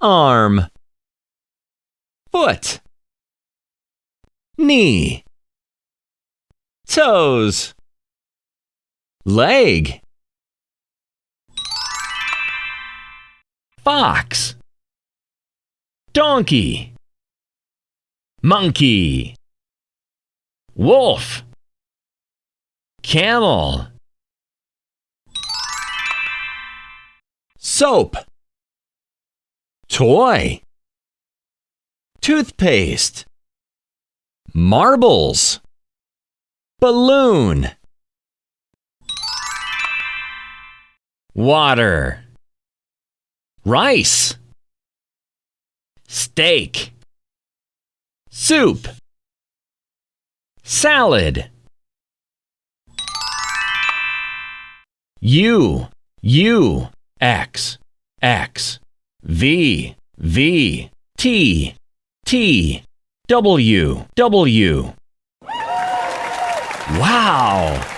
arm, foot, knee, toes, leg, fox, donkey, monkey, wolf, camel, soap, toy, toothpaste, marbles, balloon, water, rice, steak, soup, salad, U, X, V, T, W. Wow!